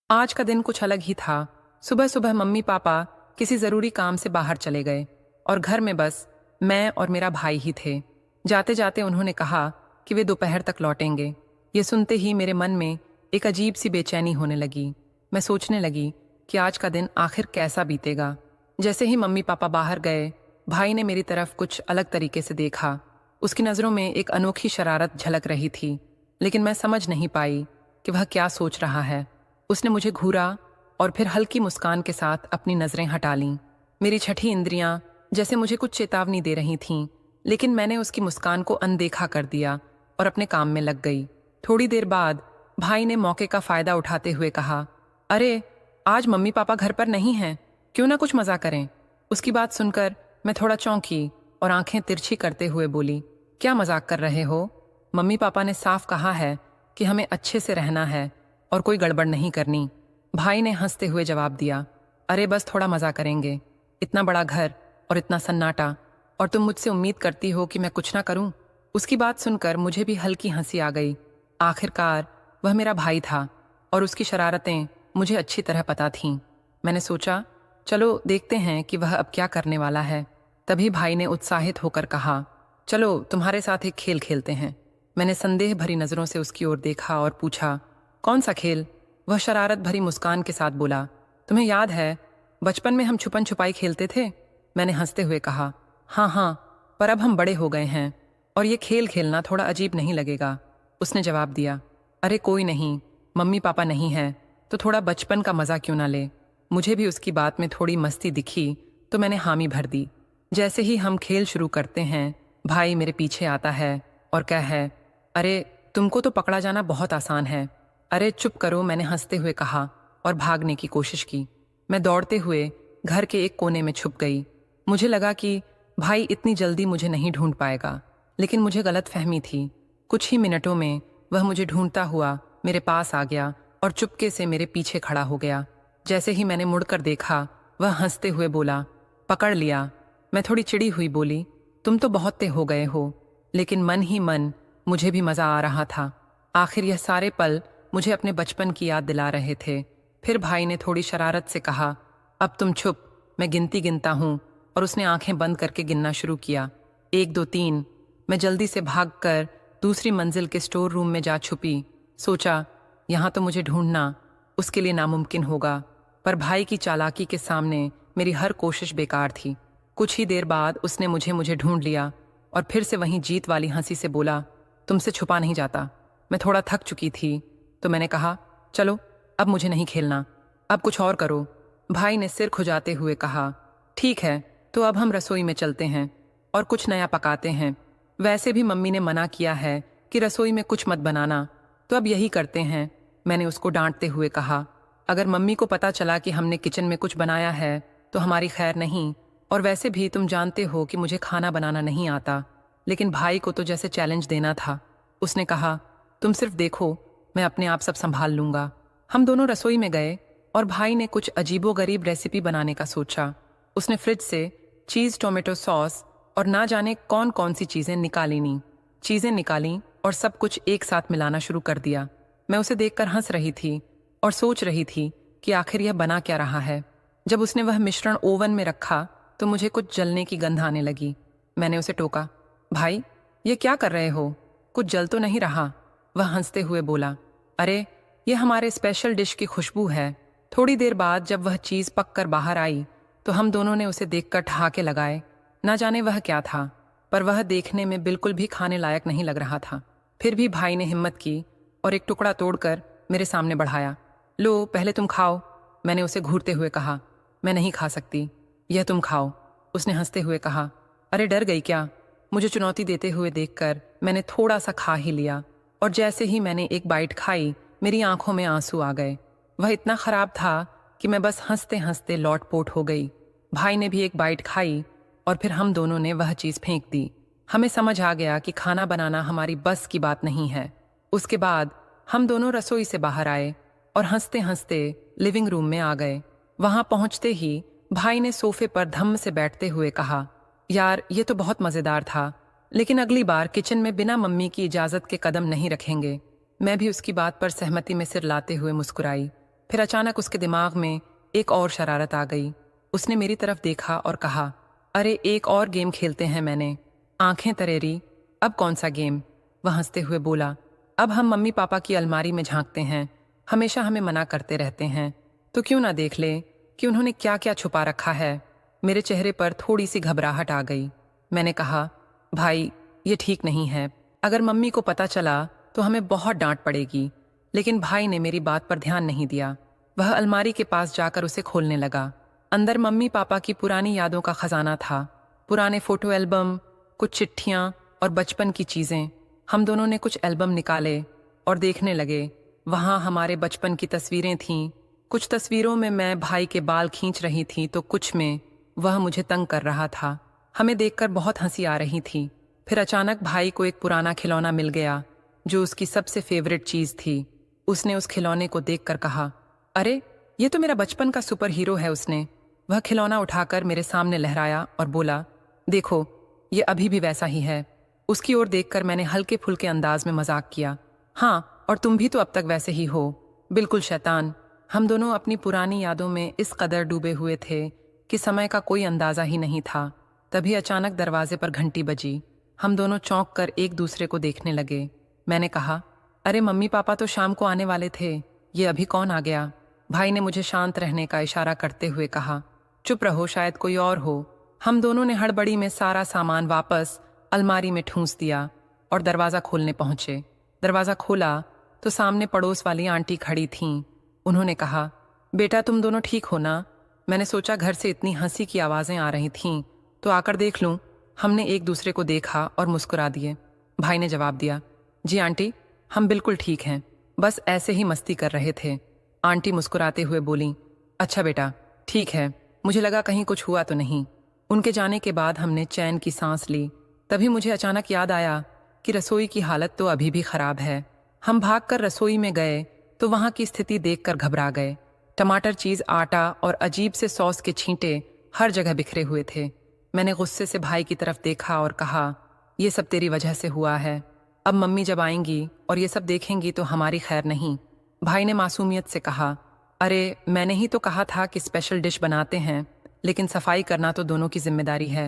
आज का दिन कुछ अलग ही था। सुबह सुबह मम्मी पापा किसी जरूरी काम से बाहर चले गए और घर में बस मैं और मेरा भाई ही थे। जाते जाते उन्होंने कहा कि वे दोपहर तक लौटेंगे। ये सुनते ही मेरे मन में एक अजीब सी बेचैनी होने लगी। मैं सोचने लगी कि आज का दिन आखिर कैसा बीतेगा। जैसे ही मम्मी पापा बाहर गए, भाई ने मेरी तरफ कुछ अलग तरीके से देखा। उसकी नज़रों में एक अनोखी शरारत झलक रही थी, लेकिन मैं समझ नहीं पाई कि वह क्या सोच रहा है। उसने मुझे घूरा और फिर हल्की मुस्कान के साथ अपनी नजरें हटा लीं। मेरी छठी इंद्रियां जैसे मुझे कुछ चेतावनी दे रही थीं, लेकिन मैंने उसकी मुस्कान को अनदेखा कर दिया और अपने काम में लग गई। थोड़ी देर बाद भाई ने मौके का फायदा उठाते हुए कहा, अरे आज मम्मी पापा घर पर नहीं हैं, क्यों ना कुछ मजा करें। उसकी बात सुनकर मैं थोड़ा चौंकी और आंखें तिरछी करते हुए बोली, क्या मजाक कर रहे हो? मम्मी पापा ने साफ कहा है कि हमें अच्छे से रहना है और कोई गड़बड़ नहीं करनी। भाई ने हंसते हुए जवाब दिया, अरे बस थोड़ा मजा करेंगे। इतना बड़ा घर और इतना सन्नाटा, और तुम मुझसे उम्मीद करती हो कि मैं कुछ ना करूं? उसकी बात सुनकर मुझे भी हल्की हंसी आ गई। आखिरकार वह मेरा भाई था और उसकी शरारतें मुझे अच्छी तरह पता थीं। मैंने सोचा, चलो देखते हैं कि वह अब क्या करने वाला है। तभी भाई ने उत्साहित होकर कहा, चलो तुम्हारे साथ एक खेल खेलते हैं। मैंने संदेह भरी नजरों से उसकी ओर देखा और पूछा, कौन सा खेल? वह शरारत भरी मुस्कान के साथ बोला, तुम्हें याद है बचपन में हम छुपन छुपाई खेलते थे? मैंने हंसते हुए कहा, हाँ हाँ, पर अब हम बड़े हो गए हैं और ये खेल खेलना थोड़ा अजीब नहीं लगेगा। उसने जवाब दिया, अरे कोई नहीं, मम्मी पापा नहीं है तो थोड़ा बचपन का मजा क्यों ना ले। मुझे भी उसकी बात में थोड़ी मस्ती दिखी तो मैंने हामी भर दी। जैसे ही हम खेल शुरू करते हैं, भाई मेरे पीछे आता है और कहे, अरे तुमको तो पकड़ा जाना बहुत आसान है। अरे चुप करो, मैंने हंसते हुए कहा और भागने की कोशिश की। मैं दौड़ते हुए घर के एक कोने में छुप गई। मुझे लगा कि भाई इतनी जल्दी मुझे नहीं ढूंढ पाएगा, लेकिन मुझे गलत फहमी थी। कुछ ही मिनटों में वह मुझे ढूंढता हुआ मेरे पास आ गया और चुपके से मेरे पीछे खड़ा हो गया। जैसे ही मैंने मुड़कर देखा, वह हंसते हुए बोला, पकड़ लिया। मैं थोड़ी चिड़ी हुई बोली, तुम तो बहुत तेज हो गए हो। लेकिन मन ही मन मुझे भी मजा आ रहा था। आखिर यह सारे पल मुझे अपने बचपन की याद दिला रहे थे। फिर भाई ने थोड़ी शरारत से कहा, अब तुम चुप, मैं गिनती गिनता हूँ। और उसने आंखें बंद करके गिनना शुरू किया, 1 2 3। मैं जल्दी से भागकर दूसरी मंजिल के स्टोर रूम में जा छुपी। सोचा, यहाँ तो मुझे ढूंढना उसके लिए नामुमकिन होगा, पर भाई की चालाकी के सामने मेरी हर कोशिश बेकार थी। कुछ ही देर बाद उसने मुझे ढूंढ लिया और फिर से वहीं जीत वाली हंसी से बोला, तुमसे छुपा नहीं जाता। मैं थोड़ा थक चुकी थी तो मैंने कहा, चलो अब मुझे नहीं खेलना, अब कुछ और करो। भाई ने सिर खुजाते हुए कहा, ठीक है, तो अब हम रसोई में चलते हैं और कुछ नया पकाते हैं। वैसे भी मम्मी ने मना किया है कि रसोई में कुछ मत बनाना, तो अब यही करते हैं। मैंने उसको डांटते हुए कहा, अगर मम्मी को पता चला कि हमने किचन में कुछ बनाया है तो हमारी खैर नहीं। और वैसे भी तुम जानते हो कि मुझे खाना बनाना नहीं आता। लेकिन भाई को तो जैसे चैलेंज देना था। उसने कहा, तुम सिर्फ देखो, मैं अपने आप सब संभाल लूंगा। हम दोनों रसोई में गए और भाई ने कुछ अजीबोगरीब रेसिपी बनाने का सोचा। उसने फ्रिज से चीज़ टोमेटो सॉस और ना जाने कौन कौन सी चीज़ें निकाली और सब कुछ एक साथ मिलाना शुरू कर दिया। मैं उसे देखकर हंस रही थी और सोच रही थी कि आखिर यह बना क्या रहा है। जब उसने वह मिश्रण ओवन में रखा तो मुझे कुछ जलने की गंध आने लगी। मैंने उसे टोका, भाई ये क्या कर रहे हो? कुछ जल तो नहीं रहा? वह हंसते हुए बोला, अरे ये हमारे स्पेशल डिश की खुशबू है। थोड़ी देर बाद जब वह चीज़ पक कर बाहर आई तो हम दोनों ने उसे देखकर ठहाके लगाए। ना जाने वह क्या था, पर वह देखने में बिल्कुल भी खाने लायक नहीं लग रहा था। फिर भी भाई ने हिम्मत की और एक टुकड़ा तोड़कर मेरे सामने बढ़ाया। लो पहले तुम खाओ, मैंने उसे घूरते हुए कहा। मैं नहीं खा सकती, यह तुम खाओ, उसने हंसते हुए कहा। अरे डर गई क्या? मुझे चुनौती देते हुए देखकर मैंने थोड़ा सा खा ही लिया और जैसे ही मैंने एक बाइट खाई मेरी आंखों में आंसू आ गए। वह इतना खराब था कि मैं बस हंसते हंसते लौटपोट हो गई। भाई ने भी एक बाइट खाई और फिर हम दोनों ने वह चीज़ फेंक दी। हमें समझ आ गया कि खाना बनाना हमारी बस की बात नहीं है। उसके बाद हम दोनों रसोई से बाहर आए और हंसते हंसते लिविंग रूम में आ गए। वहां पहुंचते ही भाई ने सोफे पर धम्म से बैठते हुए कहा, यार ये तो बहुत मज़ेदार था, लेकिन अगली बार किचन में बिना मम्मी की इजाज़त के कदम नहीं रखेंगे। मैं भी उसकी बात पर सहमति में सिर लाते हुए मुस्कुराई। फिर अचानक उसके दिमाग में एक और शरारत आ गई। उसने मेरी तरफ देखा और कहा, अरे एक और गेम खेलते हैं। मैंने आंखें तरेरी, अब कौन सा गेम? वह हंसते हुए बोला, अब हम मम्मी पापा की अलमारी में झांकते हैं। हमेशा हमें मना करते रहते हैं, तो क्यों ना देख ले कि उन्होंने क्या क्या छुपा रखा है। मेरे चेहरे पर थोड़ी सी घबराहट आ गई। मैंने कहा, भाई ये ठीक नहीं है। अगर मम्मी को पता चला तो हमें बहुत डांट पड़ेगी। लेकिन भाई ने मेरी बात पर ध्यान नहीं दिया। वह अलमारी के पास जाकर उसे खोलने लगा। अंदर मम्मी पापा की पुरानी यादों का खजाना था। पुराने फोटो एल्बम, कुछ चिट्ठियां और बचपन की चीजें। हम दोनों ने कुछ एल्बम निकाले और देखने लगे। वहां हमारे बचपन की तस्वीरें थीं। कुछ तस्वीरों में मैं भाई के बाल खींच रही थी तो कुछ में वह मुझे तंग कर रहा था। हमें देखकर बहुत हंसी आ रही थी। फिर अचानक भाई को एक पुराना खिलौना मिल गया जो उसकी सबसे फेवरेट चीज थी। उसने उस खिलौने को देखकर कहा, अरे ये तो मेरा बचपन का सुपर हीरो है। उसने वह खिलौना उठाकर मेरे सामने लहराया और बोला, देखो ये अभी भी वैसा ही है। उसकी ओर देखकर मैंने हल्के फुल्के अंदाज में मजाक किया, हाँ और तुम भी तो अब तक वैसे ही हो, बिल्कुल शैतान। हम दोनों अपनी पुरानी यादों में इस कदर डूबे हुए थे कि समय का कोई अंदाजा ही नहीं था। तभी अचानक दरवाजे पर घंटी बजी। हम दोनों चौंक कर एक दूसरे को देखने लगे। मैंने कहा, अरे मम्मी पापा तो शाम को आने वाले थे, ये अभी कौन आ गया? भाई ने मुझे शांत रहने का इशारा करते हुए कहा, चुप रहो, शायद कोई और हो। हम दोनों ने हड़बड़ी में सारा सामान वापस अलमारी में ठूंस दिया और दरवाज़ा खोलने पहुंचे। दरवाज़ा खोला तो सामने पड़ोस वाली आंटी खड़ी थीं। उन्होंने कहा, बेटा तुम दोनों ठीक हो ना? मैंने सोचा घर से इतनी हंसी की आवाज़ें आ रही थीं तो आकर देख लूं। हमने एक दूसरे को देखा और मुस्कुरा दिए। भाई ने जवाब दिया, जी आंटी हम बिल्कुल ठीक हैं, बस ऐसे ही मस्ती कर रहे थे। आंटी मुस्कुराते हुए बोली, अच्छा बेटा ठीक है, मुझे लगा कहीं कुछ हुआ तो नहीं। उनके जाने के बाद हमने चैन की सांस ली। तभी मुझे अचानक याद आया कि रसोई की हालत तो अभी भी खराब है। हम भागकर रसोई में गए तो वहां की स्थिति देखकर घबरा गए। टमाटर, चीज, आटा और अजीब से सॉस के छींटे हर जगह बिखरे हुए थे। मैंने गुस्से से भाई की तरफ देखा और कहा, ये सब तेरी वजह से हुआ है। अब मम्मी जब आएंगी और ये सब देखेंगी तो हमारी खैर नहीं। भाई ने मासूमियत से कहा, अरे मैंने ही तो कहा था कि स्पेशल डिश बनाते हैं, लेकिन सफाई करना तो दोनों की जिम्मेदारी है।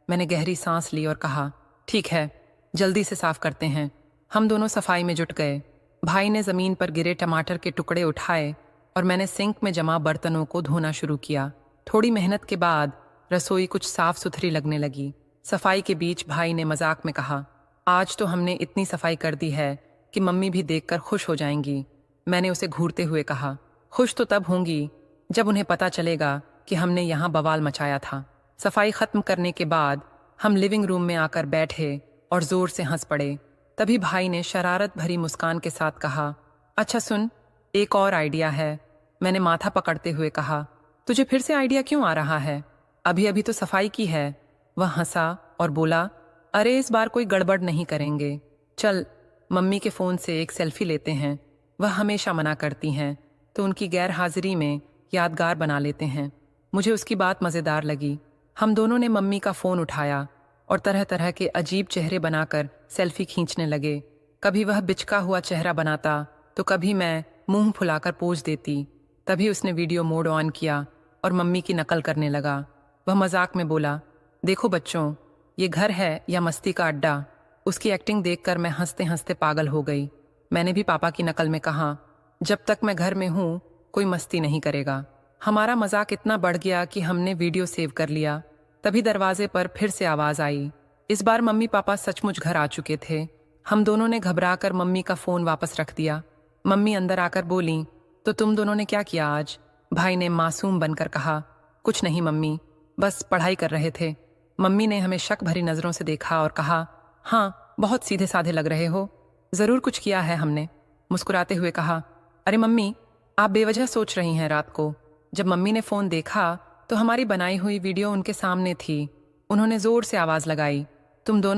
मैंने गहरी सांस ली और कहा, ठीक है जल्दी से साफ करते हैं। हम दोनों सफाई में जुट गए। भाई ने जमीन पर गिरे टमाटर के टुकड़े उठाए और मैंने सिंक में जमा बर्तनों को धोना शुरू किया। थोड़ी मेहनत के बाद रसोई कुछ साफ सुथरी लगने लगी। सफाई के बीच भाई ने मजाक में कहा, आज तो हमने इतनी सफाई कर दी है कि मम्मी भी देखकर खुश हो जाएंगी। मैंने उसे घूरते हुए कहा, खुश तो तब होंगी जब उन्हें पता चलेगा कि हमने यहाँ बवाल मचाया था। सफाई खत्म करने के बाद हम लिविंग रूम में आकर बैठे और जोर से हंस पड़े। तभी भाई ने शरारत भरी मुस्कान के साथ कहा, अच्छा सुन, एक और आइडिया है। मैंने माथा पकड़ते हुए कहा, तुझे फिर से आइडिया क्यों आ रहा है? अभी अभी तो सफाई की है। वह हंसा और बोला, अरे इस बार कोई गड़बड़ नहीं करेंगे। चल मम्मी के फ़ोन से एक सेल्फी लेते हैं। वह हमेशा मना करती हैं तो उनकी गैर हाजिरी में यादगार बना लेते हैं। मुझे उसकी बात मज़ेदार लगी। हम दोनों ने मम्मी का फ़ोन उठाया और तरह तरह के अजीब चेहरे बनाकर सेल्फी खींचने लगे। कभी वह बिचका हुआ चेहरा बनाता तो कभी मैं मुंह फुलाकर पोज देती। तभी उसने वीडियो मोड ऑन किया और मम्मी की नकल करने लगा। वह मजाक में बोला, देखो बच्चों, ये घर है या मस्ती का अड्डा? उसकी एक्टिंग देखकर मैं हंसते हंसते पागल हो गई। मैंने भी पापा की नकल में कहा, जब तक मैं घर में हूँ कोई मस्ती नहीं करेगा। हमारा मजाक इतना बढ़ गया कि हमने वीडियो सेव कर लिया। तभी दरवाजे पर फिर से आवाज आई। इस बार मम्मी पापा सचमुच घर आ चुके थे। हम दोनों ने घबराकर मम्मी का फोन वापस रख दिया। मम्मी अंदर आकर बोली, तो तुम दोनों ने क्या किया आज? भाई ने मासूम बनकर कहा, कुछ नहीं मम्मी, बस पढ़ाई कर रहे थे। मम्मी ने हमें शक भरी नजरों से देखा और कहा, हाँ बहुत सीधे साधे लग रहे हो, जरूर कुछ किया है हमने। मुस्कुराते हुए कहा, अरे मम्मी आप बेवजह सोच रही हैं। रात को जब मम्मी ने फोन देखा तो हमारी बनाई हुई वीडियो उनके सामने थी। उन्होंने जोर से आवाज लगाई, तुम दोनों